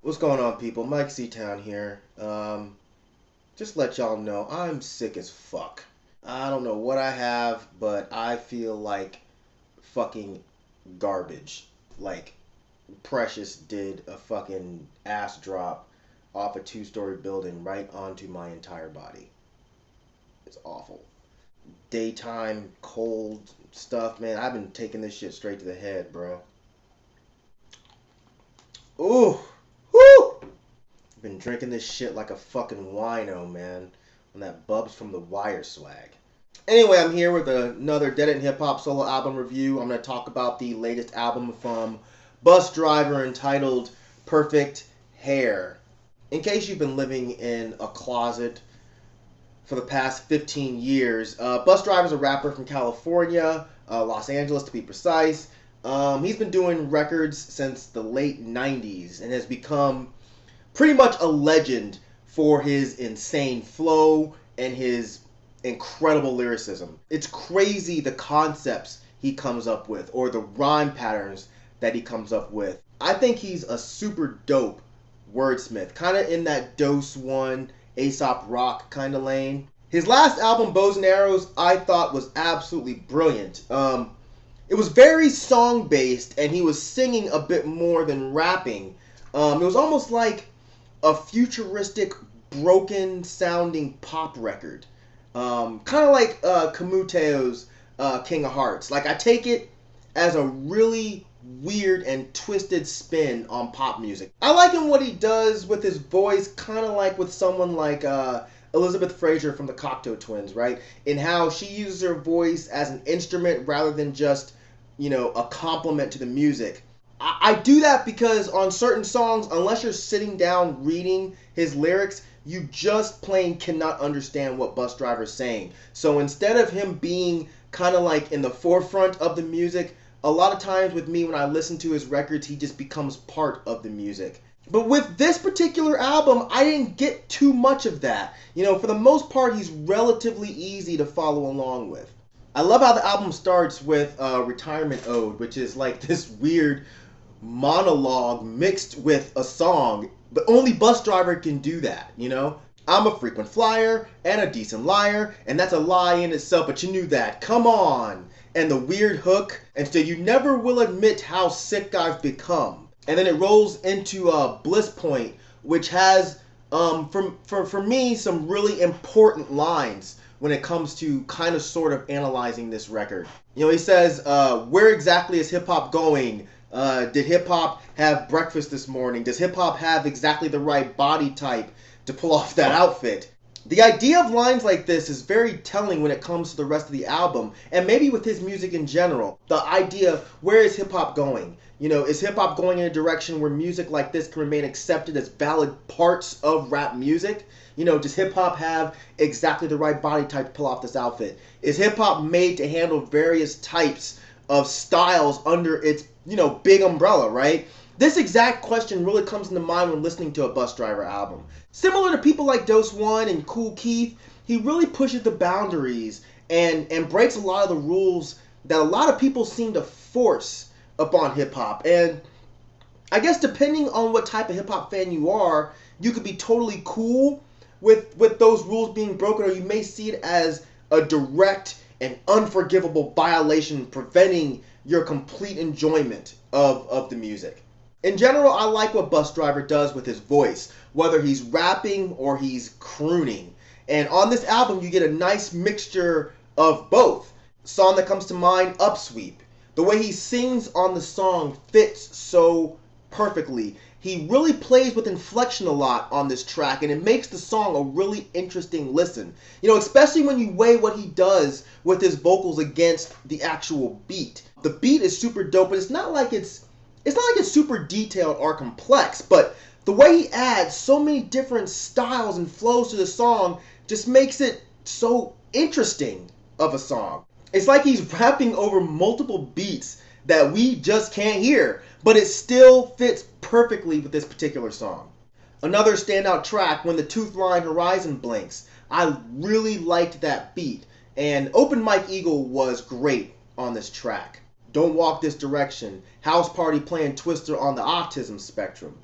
What's going on, people? Mike C-Town here. Just let y'all know I'm sick as fuck. I don't know what I have, but I feel like fucking garbage. Like Precious did a fucking ass drop off a two-story building right onto my entire body. It's awful. Daytime cold stuff, man. I've been taking this shit straight to the head, bro. Ooh, whoo! Been drinking this shit like a fucking wino, man. On that Bubs from the Wire swag. Anyway, I'm here with another Dead End Hip Hop solo album review. I'm going to talk about the latest album from Busdriver entitled Perfect Hair. In case you've been living in a closet for the past 15 years, Busdriver's a rapper from California, Los Angeles to be precise. He's been doing records since the late 90s and has become pretty much a legend for his insane flow and his incredible lyricism. It's crazy the concepts he comes up with or the rhyme patterns that he comes up with. I think he's a super dope wordsmith, kind of in that Dose 1, Aesop Rock kind of lane. His last album, Bows and Arrows, I thought was absolutely brilliant. It was very song-based, and he was singing a bit more than rapping. It was almost like a futuristic, broken-sounding pop record. Kind of like Kamuteo's King of Hearts. Like, I take it as a really weird and twisted spin on pop music. I like him what he does with his voice, kind of like with someone like Elizabeth Fraser from the Cocteau Twins, right? In how she uses her voice as an instrument rather than just, a complement to the music. I do that because on certain songs, unless you're sitting down reading his lyrics, you just plain cannot understand what Busdriver's saying. So instead of him being kind of like in the forefront of the music, a lot of times with me when I listen to his records, he just becomes part of the music. But with this particular album, I didn't get too much of that. For the most part, he's relatively easy to follow along with. I love how the album starts with Retirement Ode, which is like this weird monologue mixed with a song, but only Busdriver can do that, I'm a frequent flyer and a decent liar, and that's a lie in itself, but you knew that. Come on. And the weird hook, and so you never will admit how sick I've become. And then it rolls into Bliss Point, which has, for me, some really important lines when it comes to kind of sort of analyzing this record. He says, where exactly is hip-hop going? Did hip-hop have breakfast this morning? Does hip-hop have exactly the right body type to pull off that outfit? The idea of lines like this is very telling when it comes to the rest of the album, and maybe with his music in general. The idea of where is hip-hop going? Is hip-hop going in a direction where music like this can remain accepted as valid parts of rap music? Does hip-hop have exactly the right body type to pull off this outfit? Is hip-hop made to handle various types of styles under its, big umbrella, right? This exact question really comes into mind when listening to a Busdriver album. Similar to people like Dose 1 and Kool Keith, he really pushes the boundaries and breaks a lot of the rules that a lot of people seem to force upon hip-hop. And I guess depending on what type of hip-hop fan you are, you could be totally cool with those rules being broken, or you may see it as a direct and unforgivable violation preventing your complete enjoyment of the music. In general, I like what Busdriver does with his voice, whether he's rapping or he's crooning. And on this album, you get a nice mixture of both. Song that comes to mind, Upsweep. The way he sings on the song fits so perfectly. He really plays with inflection a lot on this track, and it makes the song a really interesting listen. Especially when you weigh what he does with his vocals against the actual beat. The beat is super dope, but it's not like it's super detailed or complex, but the way he adds so many different styles and flows to the song just makes it so interesting of a song. It's like he's rapping over multiple beats that we just can't hear, but it still fits perfectly with this particular song. Another standout track, When the Tooth Line Horizon Blinks. I really liked that beat, and Open Mike Eagle was great on this track. Don't Walk This Direction, House Party playing Twister on the autism spectrum.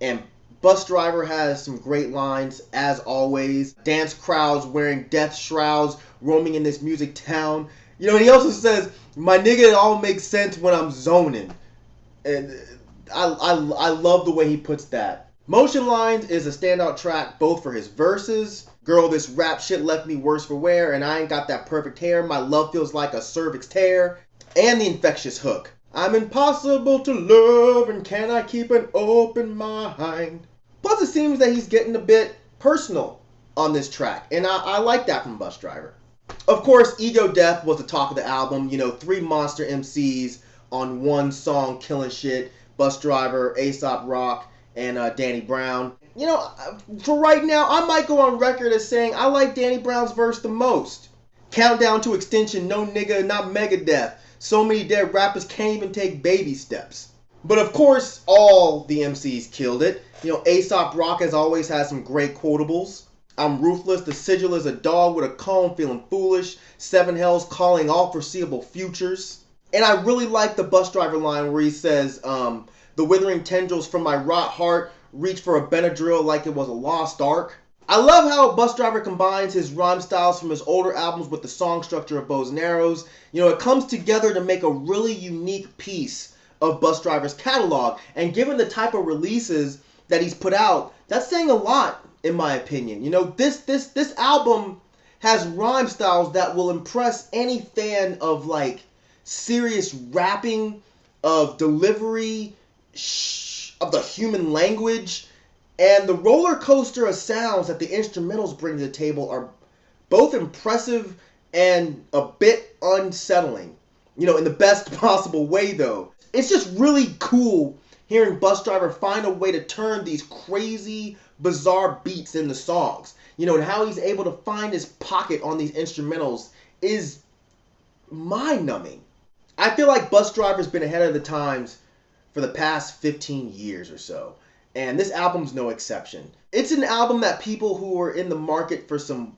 And Busdriver has some great lines, as always. Dance crowds wearing death shrouds, roaming in this music town. You know, and he also says, my nigga, it all makes sense when I'm zoning. And I love the way he puts that. Motion Lines is a standout track both for his verses. Girl, this rap shit left me worse for wear, and I ain't got that perfect hair. My love feels like a cervix tear. And the infectious hook. I'm impossible to love, and can I keep an open mind? Plus, it seems that he's getting a bit personal on this track, and I like that from Busdriver. Of course, Ego Death was the talk of the album. You know, 3 monster MCs on one song killing shit. Busdriver, Aesop Rock, and Danny Brown. You know, for right now, I might go on record as saying I like Danny Brown's verse the most. Countdown to extinction, no nigga, not Megadeth. So many dead rappers can't even take baby steps. But of course, all the MCs killed it. You know, Aesop Rock as always has some great quotables. I'm ruthless, the sigil is a dog with a comb feeling foolish. 7 hells calling all foreseeable futures. And I really like the Busdriver line where he says, the withering tendrils from my rot heart reach for a Benadryl like it was a lost ark. I love how Busdriver combines his rhyme styles from his older albums with the song structure of Bows and Arrows. You know, it comes together to make a really unique piece of Busdriver's catalog. And given the type of releases that he's put out, that's saying a lot, in my opinion. You know, this album has rhyme styles that will impress any fan of, like, serious rapping, of delivery, of the human language. And the roller coaster of sounds that the instrumentals bring to the table are both impressive and a bit unsettling. You know, in the best possible way, though. It's just really cool hearing Busdriver find a way to turn these crazy, bizarre beats into songs. You know, and how he's able to find his pocket on these instrumentals is mind-numbing. I feel like Busdriver's been ahead of the times for the past 15 years or so. And this album's no exception. It's an album that people who are in the market for some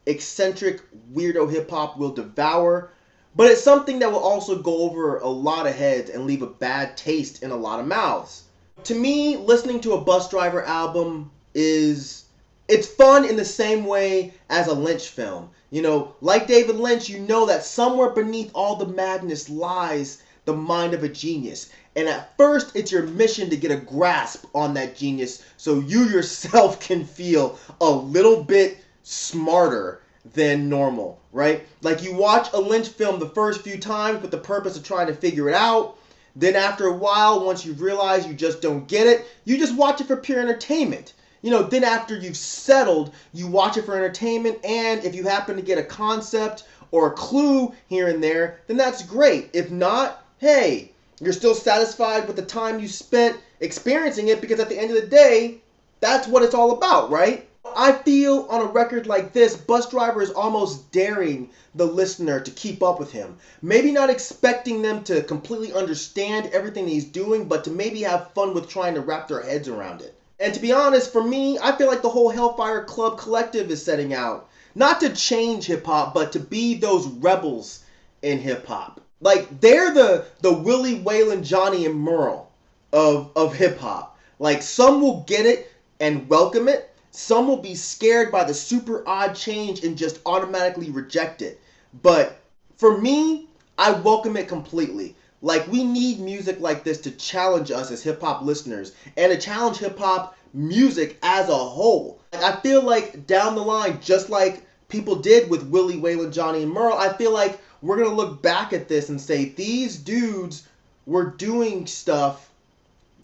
eccentric, weirdo hip-hop will devour. But it's something that will also go over a lot of heads and leave a bad taste in a lot of mouths. To me, listening to a Busdriver album it's fun in the same way as a Lynch film. You know, like David Lynch, you know that somewhere beneath all the madness lies the mind of a genius. And at first, it's your mission to get a grasp on that genius so you yourself can feel a little bit smarter than normal, right? Like you watch a Lynch film the first few times with the purpose of trying to figure it out. Then after a while, once you realize you just don't get it, you just watch it for pure entertainment. You know, then after you've settled, you watch it for entertainment, and if you happen to get a concept or a clue here and there, then that's great. If not, hey, you're still satisfied with the time you spent experiencing it, because at the end of the day, that's what it's all about, right? I feel on a record like this, Busdriver is almost daring the listener to keep up with him. Maybe not expecting them to completely understand everything he's doing, but to maybe have fun with trying to wrap their heads around it. And to be honest, for me, I feel like the whole Hellfire Club collective is setting out, not to change hip-hop, but to be those rebels in hip-hop. Like, they're the Willie, Waylon, Johnny, and Merle of hip-hop. Like, some will get it and welcome it. Some will be scared by the super odd change and just automatically reject it. But for me, I welcome it completely. Like, we need music like this to challenge us as hip-hop listeners and to challenge hip-hop music as a whole. I feel like down the line, just like people did with Willie, Waylon, Johnny, and Merle, I feel like we're going to look back at this and say, these dudes were doing stuff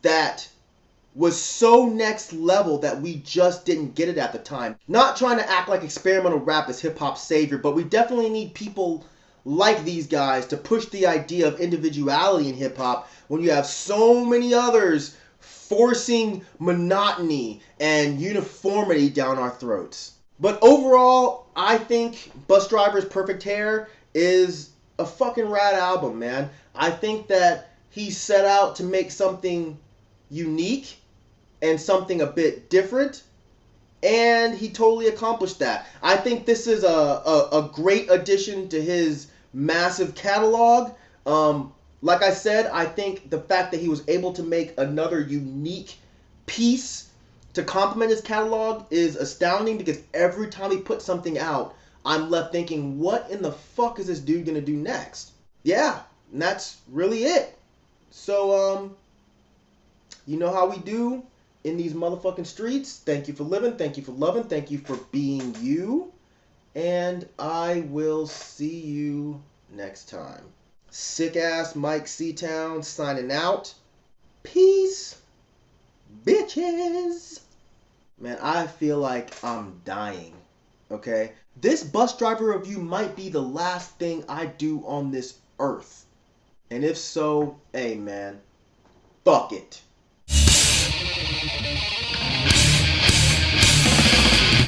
that was so next level that we just didn't get it at the time. Not trying to act like experimental rap is hip-hop's savior, but we definitely need people like these guys to push the idea of individuality in hip-hop when you have so many others forcing monotony and uniformity down our throats. But overall, I think Busdriver's Perfect Hair is a fucking rad album, man. I think that he set out to make something unique and something a bit different, and he totally accomplished that. I think this is a great addition to his massive catalog. Like I said, I think the fact that he was able to make another unique piece to compliment his catalog is astounding because every time he puts something out, I'm left thinking, what in the fuck is this dude gonna do next? Yeah, and that's really it. So, you know how we do in these motherfucking streets. Thank you for living. Thank you for loving. Thank you for being you. And I will see you next time. Sick ass Myke C-Town signing out. Peace, bitches. Man, I feel like I'm dying. Okay? This bus driver review might be the last thing I do on this earth. And if so, hey man, fuck it.